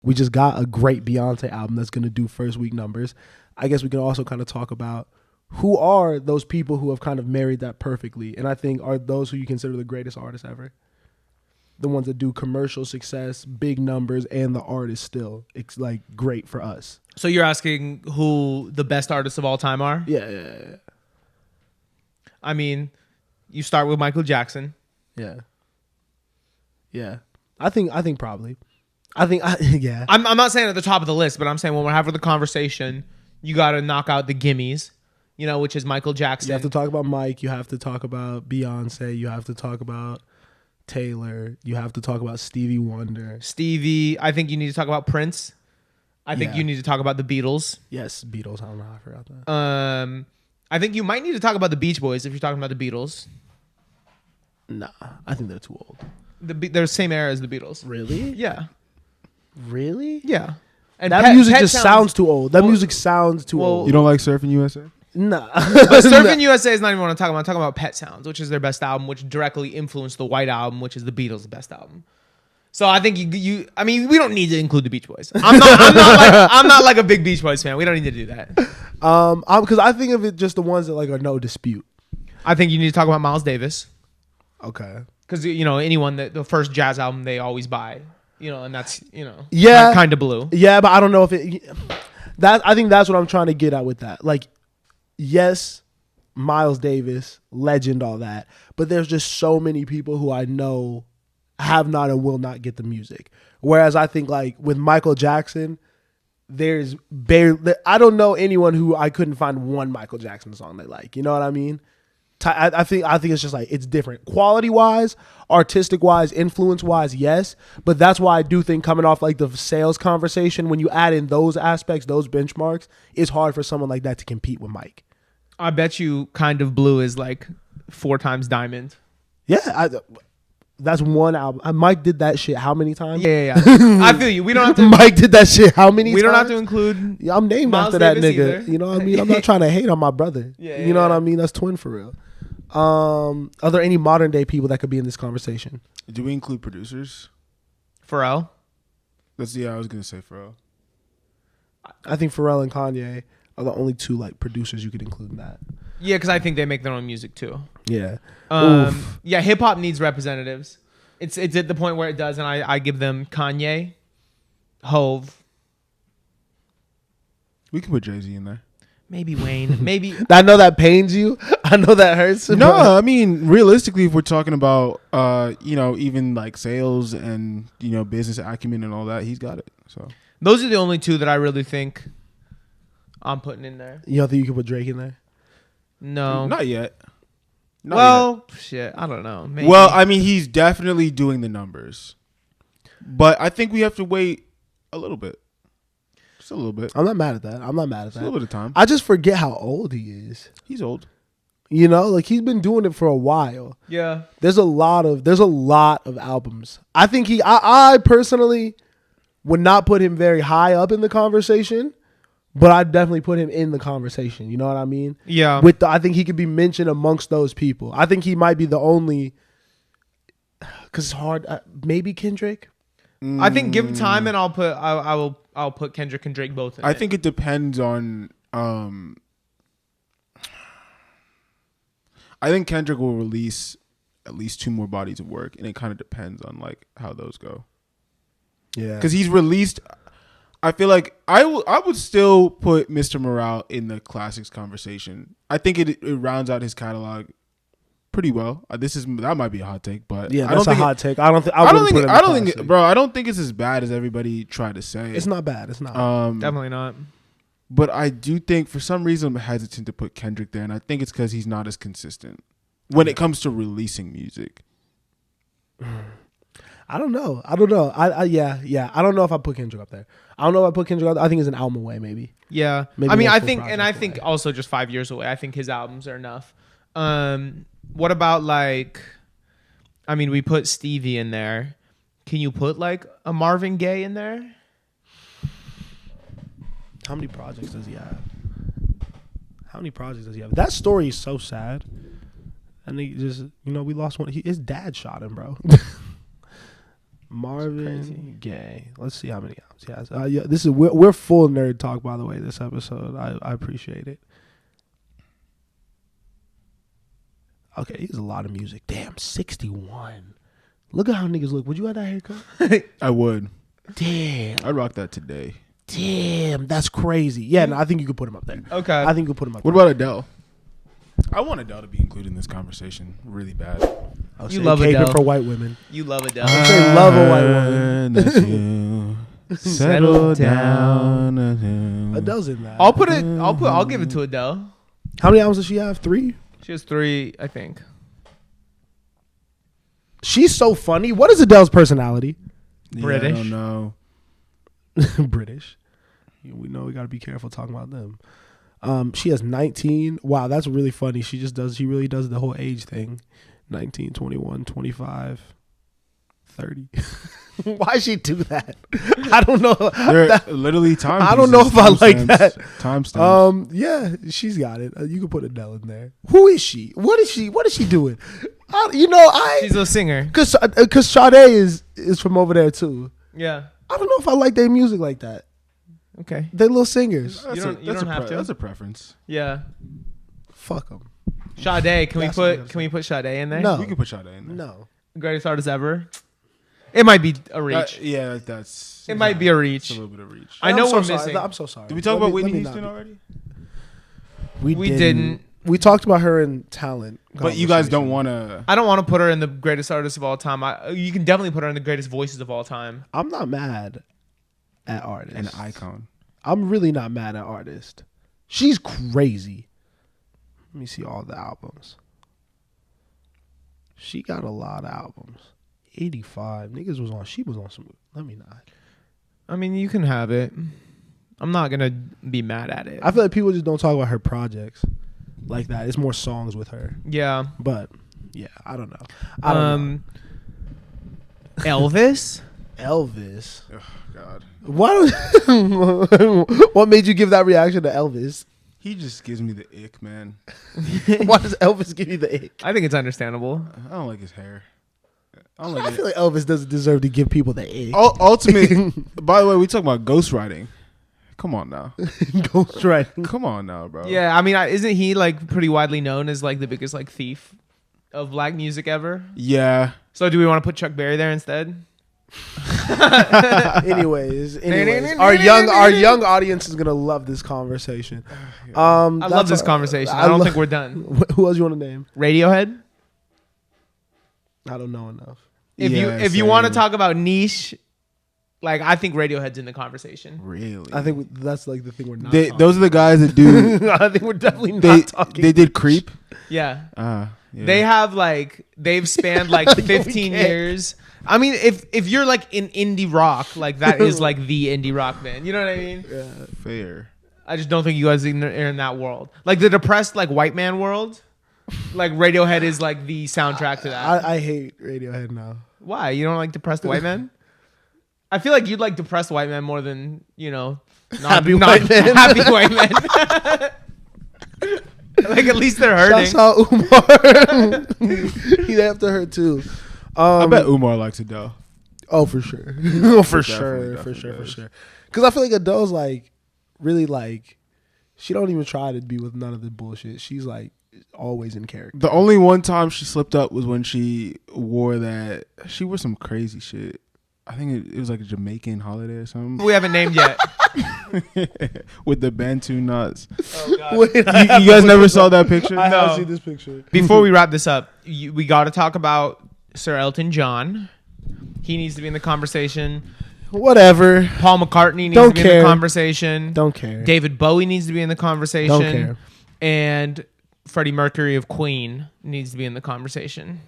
We just got a great Beyonce album that's going to do first week numbers. I guess we can also kind of talk about who are those people who have kind of married that perfectly. And I think are those who you consider the greatest artists ever. The ones that do commercial success, big numbers, and the art is still it's like great for us. So you're asking who the best artists of all time are? Yeah. I mean, you start with Michael Jackson. Yeah. I think probably. Yeah. I'm not saying at the top of the list, but I'm saying when we're having the conversation, you got to knock out the gimmies, which is Michael Jackson. You have to talk about Mike. You have to talk about Beyonce. You have to talk about Taylor. You have to talk about Stevie Wonder. I think you need to talk about Prince. I think you need to talk about the Beatles. Yes, Beatles. I don't know how I forgot that. I think you might need to talk about the Beach Boys if you're talking about the Beatles. Nah, I think they're too old. They're the same era as the Beatles. Really? Yeah. Really? Yeah. And that music just sounds too old. That music sounds too old. You don't like Surfing USA? Nah. But Surfing USA is not even what I'm talking about. I'm talking about Pet Sounds, which is their best album, which directly influenced the White Album, which is the Beatles' best album. So I think I mean, we don't need to include the Beach Boys. I'm not like a big Beach Boys fan. We don't need to do that. Because I think of it just the ones that like are no dispute. I think you need to talk about Miles Davis. Okay. Because anyone that the first jazz album they always buy, and that's kind of blue. Yeah, but I don't know if I think that's what I'm trying to get at with that. Like, yes, Miles Davis, legend, all that, but there's just so many people who I know have not and will not get the music. Whereas I think like with Michael Jackson, there's barely, I don't know anyone who I couldn't find one Michael Jackson song they like. You know what I mean? I think it's just like it's different quality wise, artistic wise, influence wise, yes. But that's why I do think coming off like the sales conversation, when you add in those aspects, those benchmarks, it's hard for someone like that to compete with Mike. I bet you Kind of Blue is like 4 times Diamond. Yeah, that's one album. Mike did that shit how many times? Yeah. I feel you. We don't have to. Mike did that shit how many times? We don't have to include. Yeah, I'm named Miles after that Davis nigga. either. You know what I mean? I'm not trying to hate on my brother. You know what I mean? That's twin for real. Are there any modern day people that could be in this conversation? Do we include producers? Pharrell? I was gonna say Pharrell. I think Pharrell and Kanye are the only two like producers you could include in that. Yeah, because I think they make their own music too. Yeah. Yeah, hip hop needs representatives. It's at the point where it does, and I give them Kanye, Hove. We can put Jay-Z in there. Maybe Wayne. Maybe. I know that pains you. I know that hurts. No, I mean, realistically, if we're talking about, even like sales and, business acumen and all that, he's got it. So those are the only two that I really think I'm putting in there. You don't think you could put Drake in there? No. Not yet. Shit. I don't know. Maybe. Well, I mean, he's definitely doing the numbers. But I think we have to wait a little bit. Just a little bit. I'm not mad at that. A little bit of time. I just forget how old he is. He's old. Like he's been doing it for a while. Yeah. There's a lot of albums. I think I personally would not put him very high up in the conversation, but I'd definitely put him in the conversation. You know what I mean? Yeah. I think he could be mentioned amongst those people. I think he might be the only, because it's hard. Maybe Kendrick. I think give him time, and I'll put Kendrick and Drake both in. I think it depends on. I think Kendrick will release at least 2 more bodies of work, and it kind of depends on like how those go. Yeah, because he's released. I feel like I would still put Mr. Morale in the classics conversation. I think it rounds out his catalog pretty well. That might be a hot take, but yeah, that's a hot take. I don't think it's as bad as everybody tried to say. It's not bad. It's not. Definitely not. But I do think for some reason I'm hesitant to put Kendrick there, and I think it's because he's not as consistent when it comes to releasing music. I don't know. I don't know if I put Kendrick up there. I don't know if I put Kendrick up there. I think it's an album away, maybe. Yeah. Maybe I mean, I think also just 5 years away. I think his albums are enough. What about we put Stevie in there. Can you put like a Marvin Gaye in there? How many projects does he have? That story is so sad. And he just, we lost one. His dad shot him, bro. Marvin Gaye. Let's see how many albums he has. Yeah, this is we're full nerd talk, by the way. This episode, I appreciate it. Okay, he has a lot of music. Damn, 61. Look at how niggas look. Would you have that haircut? I would. Damn. I'd rock that today. Damn, that's crazy. Yeah, no, I think you could put him up there. Okay. I think you could put him up What there. about Adele? I want Adele to be included in this conversation really bad. I'll You say love caping Adele. for white women. You love Adele. I'll say love a white woman. Settle down. Adele's in that. I'll give it to Adele. How many albums does she have? 3? She has 3, I think. She's so funny. What is Adele's personality? British. I don't know. British. We know we got to be careful talking about them. She has 19. Wow, that's really funny. She really does the whole age thing. 19, 21, 25, 30. Why she do that? I don't know. They're literally time. I don't know if I like that. Timestamps. Yeah, she's got it. You can put Adele in there. Who is she? What is she doing? She's a singer. Because Sade is from over there too. Yeah. I don't know if I like their music like that. Okay. They little singers. You don't have to. That's a preference. Yeah. Fuck them. Sade, can That's we put Sade in there? No. We can put Sade in there. No. Greatest artist ever. It might be a reach. Yeah, that's. It might be a It's reach. a little bit of reach. I know I'm so we're sorry. missing. I'm so sorry. Did we talk about Whitney Houston already? We didn't. We talked about her in talent. But you guys don't conversation. want to. I don't want to put her in the greatest artist of all time. You can definitely put her in the greatest voices of all time. I'm not mad at artists. An icon. I'm really not mad at artists. She's crazy. Let me see all the albums. She got a lot of albums. 85. She was on some. Let me not. I mean, you can have it. I'm not gonna be mad at it. I feel like people just don't talk about her projects like that. It's more songs with her. Yeah. But yeah, I don't know. I don't know. Elvis. Elvis. Oh, God. What made you give that reaction to Elvis? He just gives me the ick, man. Why does Elvis give you the ick? I think it's understandable. I don't like his hair. I don't I like feel it. like Elvis doesn't deserve to give people the ick. Ultimate. By the way, we talk about ghostwriting. Come on now. Ghost writing. Come on now, bro. Yeah, I mean, isn't he like pretty widely known as like the biggest like thief of black music ever? Yeah. So do we want to put Chuck Berry there instead? anyways, our young audience is gonna love this conversation. I love this conversation. I don't think we're done. Who else you want to name? Radiohead. I don't know enough. If you want to talk about niche, like I think Radiohead's in the conversation. Really? I think that's like the thing we're not. Those are the guys that do. I think we're definitely not talking. They did Creep. Yeah. Yeah. They have they've spanned like 15 years. I mean, if you're like in indie rock, like that is like the indie rock band. You know what I mean? Yeah. Fair. I just don't think you guys are in that world. Like the depressed like white man world. Like Radiohead is like the soundtrack to that. I hate Radiohead now. Why? You don't like depressed white men? I feel like you'd like depressed white men more than, Happy white men. Happy white men. Like at least they're hurting. Shouts out Umar. He'd have to hurt too. I bet Umar likes Adele. Oh, for sure. For sure. Because I feel like Adele's like really like she don't even try to be with none of the bullshit. She's like always in character. The only one time she slipped up was when she wore some crazy shit. I think it was like a Jamaican holiday or something. We haven't named yet. With the Bantu nuts. Oh, God. Wait, You guys never saw that picture? I No. haven't seen this picture. Before we wrap this up, we got to talk about Sir Elton John. He needs to be in the conversation. Whatever. Paul McCartney needs Don't to be care. in the conversation. Don't care. David Bowie needs to be in the conversation. Don't care. And Freddie Mercury of Queen needs to be in the conversation.